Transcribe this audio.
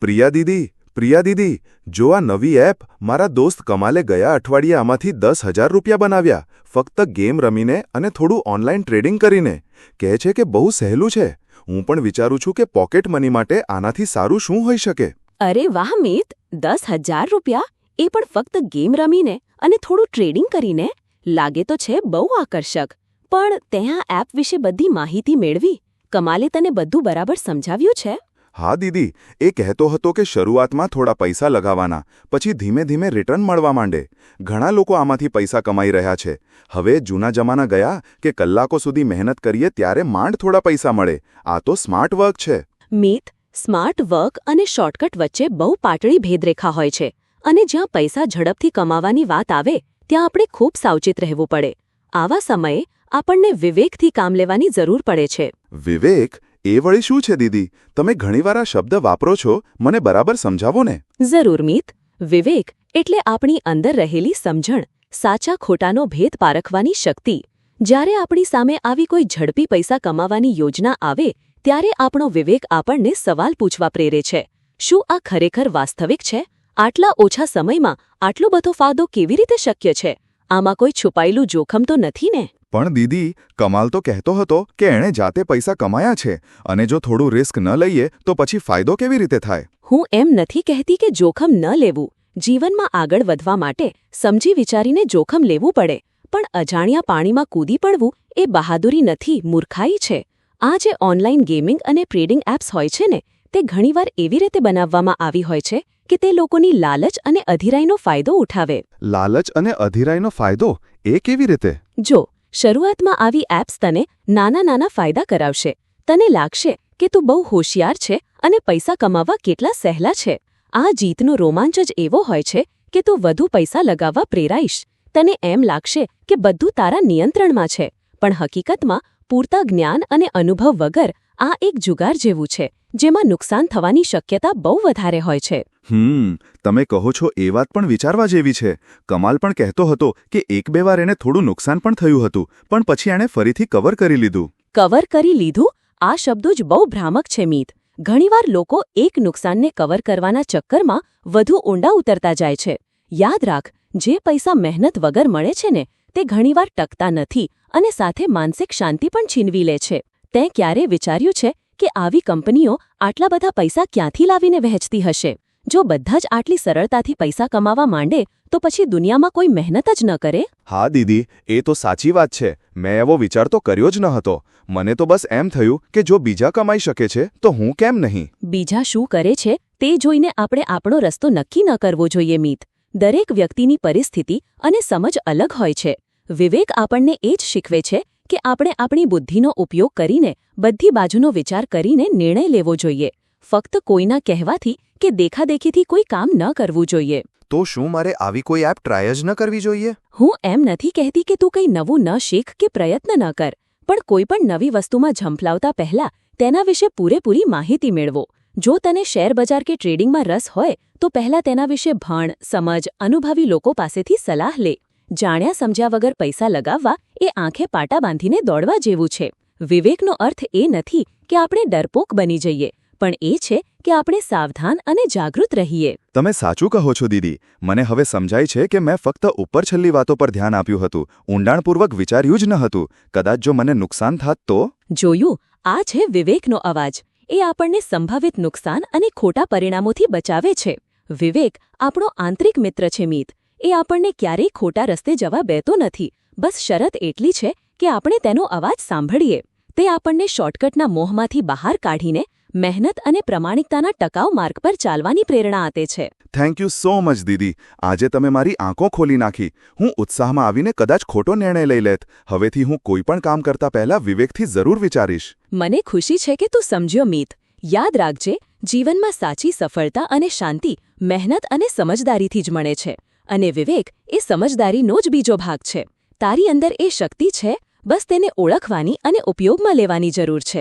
પ્રિયા દીદી, જો આ નવી એપ મારા દોસ્ત કમાલે ગયા અઠવાડિયે આમાંથી 10,000 રૂપિયા બનાવ્યા, ફક્ત ગેમ રમીને અને થોડું ઓનલાઈન ટ્રેડિંગ કરીને. કહે છે કે બહુ સહેલું છે. હું પણ વિચારું છું કે પોકેટ મની માટે આનાથી સારું શું હોઈ શકે? અરે વાહ મિત, 10,000 રૂપિયા, એ પણ ફક્ત ગેમ રમીને અને થોડું ટ્રેડિંગ કરીને? લાગે તો છે બહુ આકર્ષક. પણ ત્યાં એપ વિશે બધી માહિતી મેળવી? કમાલે તને બધું બરાબર સમજાવ્યું છે? હા દીદી, એ કહેતો હતો કે શરૂઆતમાં થોડા પૈસા લગાવવાના, પછી ધીમે ધીમે રિટર્ન મળવા માંડે. ઘણા લોકો આમાંથી પૈસા કમાઈ રહ્યા છે. હવે જૂના જમાના ગયા કે કલાકો સુધી મહેનત કરીએ ત્યારે માંડ થોડા પૈસા મળે. આ તો સ્માર્ટ વર્ક છે. મિત, સ્માર્ટ વર્ક અને શોર્ટકટ વચ્ચે બહુ પાતળી ભેદરેખા હોય છે. અને જ્યાં પૈસા ઝડપથી કમાવાની વાત આવે ત્યાં આપણે ખૂબ સાવચેત રહેવું પડે. આવા સમયે આપણને વિવેકથી કામ લેવાની જરૂર પડે છે. વિવેક? એ વળી શું છે દીદી? તમે ઘણીવાર આ શબ્દ વાપરો છો, મને બરાબર સમજાવો ને. જરૂર મિત. વિવેક એટલે આપણી અંદર રહેલી સમજણ, સાચા ખોટાનો ભેદ પારખવાની શક્તિ. જ્યારે આપણી સામે આવી કોઈ ઝડપી પૈસા કમાવાની યોજના આવે ત્યારે આપણો વિવેક આપણને સવાલ પૂછવા પ્રેરે છે. શું આ ખરેખર વાસ્તવિક છે? આટલા ઓછા સમયમાં આટલો બધો ફાયદો કેવી રીતે શક્ય છે? આમાં કોઈ છુપાયેલું જોખમ તો નથી ને? પણ દીદી, કમાલ તો કહેતો હતો કે એણે જાતે પૈસા કમાયા છે અને જો થોડું રિસ્ક ન લઈએ તો પછી ફાયદો કેવી રીતે થાય? હું એમ નથી કહેતી કે જોખમ ન લેવું. જીવનમાં આગળ વધવા માટે સમજી વિચારીને જોખમ લેવું પડે. પણ અજાણ્યા પાણીમાં કૂદી પડવું એ બહાદુરી નથી, મૂર્ખાઈ છે. આ જે ઓનલાઈન ગેમિંગ અને ટ્રેડિંગ એપ્સ હોય છે ને, તે ઘણીવાર એવી રીતે બનાવવામાં આવી હોય છે કે તે લોકોની લાલચ અને અધીરાઈનો ફાયદો ઉઠાવે. લાલચ અને અધીરાઈનો ફાયદો? એ કેવી રીતે? જો શરૂઆતમાં આવી એપ્સ તને નાના નાના ફાયદા કરાવશે. તને લાગશે કે તું બહુ હોશિયાર છે અને પૈસા કમાવવા કેટલા સહેલા છે. આ જીતનો રોમાંચ જ એવો હોય છે કે તું વધુ પૈસા લગાવવા પ્રેરાઈશ. તને એમ લાગશે કે બધું તારા નિયંત્રણમાં છે. પણ હકીકતમાં પૂરતા જ્ઞાન અને અનુભવ વગર આ એક જુગાર જેવું છે, જેમાં નુકસાન થવાની શક્યતા બહુ વધારે હોય છે. તમે કહો છો એ વાત પણ વિચારવા જેવી છે. કમાલ પણ કહેતો હતો કે 1-2 વાર એને થોડું નુકસાન પણ થયું હતું, પણ પછી એણે ફરીથી કવર કરી લીધું. કવર કરી લીધું? આ શબ્દો જ બહુ ભ્રામક છે મિત. ઘણીવાર લોકો એક નુકસાનને કવર કરવાના ચક્કરમાં વધુ ઊંડા ઉતરતા જાય છે. યાદ રાખ, જે પૈસા મહેનત વગર મળે છે ને, તે ઘણીવાર ટકતા નથી અને સાથે માનસિક શાંતિ પણ છીનવી લે છે. તે ક્યારે વિચાર્યું છે કે આવી કંપનીઓ આટલા બધા પૈસા ક્યાંથી લાવીને વહેંચતી હશે? જો બધા જ આટલી સરળતાથી પૈસા કમાવા માંડે તો પછી દુનિયામાં કોઈ મહેનત જ ન કરે? હા દીદી, એ તો સાચી વાત છે. મેં એવો વિચાર તો કર્યો જ ન હતો. મને તો બસ એમ થયું કે જો બીજા કમાઈ શકે છે તો હું કેમ નહીં? બીજા શું કરે છે તે જોઈને આપણે આપણો રસ્તો નક્કી ન કરવો જોઈએ મિત. દરેક વ્યક્તિની પરિસ્થિતિ અને સમજ અલગ હોય છે. વિવેક આપણને એ જ શીખવે છે કે આપણે આપણી બુદ્ધિનો ઉપયોગ કરીને બધી બાજુનો વિચાર કરીને નિર્ણય લેવો જોઈએ. ફક્ત કોઈના કહેવાથી કે દેખાદેખીથી કોઈ કામ ન કરવું જોઈએ. તો શું મારે આવી કોઈ એપ ટ્રાય જ ન કરવી જોઈએ? હું એમ નથી કહેતી કે તું કંઈ નવું ન શીખ કે પ્રયત્ન ન કર, પણ કોઈ પણ નવી વસ્તુમાં ઝંપલાવતા પહેલા તેના વિશે પૂરેપૂરી માહિતી મેળવો. જો તને શેરબજાર કે ટ્રેડિંગમાં રસ હોય તો પહેલા તેના વિશે ભણ, સમજ, અનુભવી લોકો પાસેથી સલાહ લે. જાણ્યા સમજ્યા વગર પૈસા લગાવવા એ આંખે પાટા બાંધીને દોડવા જેવું છે. વિવેકનો અર્થ એ નથી કે આપણે ડરપોક બની જઈએ, પણ એ છે કે આપણે સાવધાન અને જાગૃત રહીએ. તમે સાચું કહો છો દીદી. મને હવે સમજાય છે કે મેં ફક્ત ઉપરછલ્લી વાતો પર ધ્યાન આપ્યું હતું, ઊંડાણપૂર્વક વિચાર્યું જ ન હતું. કદાચ જો મને નુકસાન થાત તો? જોયું, આ છે વિવેકનો અવાજ. એ આપણને સંભવિત નુકસાન અને ખોટા પરિણામોથી બચાવે છે. વિવેક આપણો આંતરિક મિત્ર છે મિત. એ આપણને ક્યારેય ખોટા રસ્તે જવા દેતો નથી. બસ શરત એટલી છે કે આપણે તેનો અવાજ સાંભળીએ. તે આપણને શોર્ટકટના મોહમાંથી બહાર કાઢીને મહેનત અને પ્રમાણિકતાના ટકાઉ માર્ગ પર ચાલવાની પ્રેરણા આપે છે. થેન્ક યુ સો મચ દીદી. આજે તમે મારી આંખો ખોલી નાખી. હું ઉત્સાહમાં આવીને કદાચ ખોટો નિર્ણય લઈ લેત. હવેથી હું કોઈ પણ કામ કરતા પહેલા વિવેકથી જરૂર વિચારીશ. મને ખુશી છે કે તું સમજ્યો મિત. યાદ રાખજે, જીવનમાં સાચી સફળતા અને શાંતિ મહેનત અને સમજદારીથી જ મળે છે. અને વિવેક એ સમજદારીનો જ બીજો ભાગ છે. તારી અંદર એ શક્તિ છે, બસ તેને ઓળખવાની અને ઉપયોગમાં લેવાની જરૂર છે.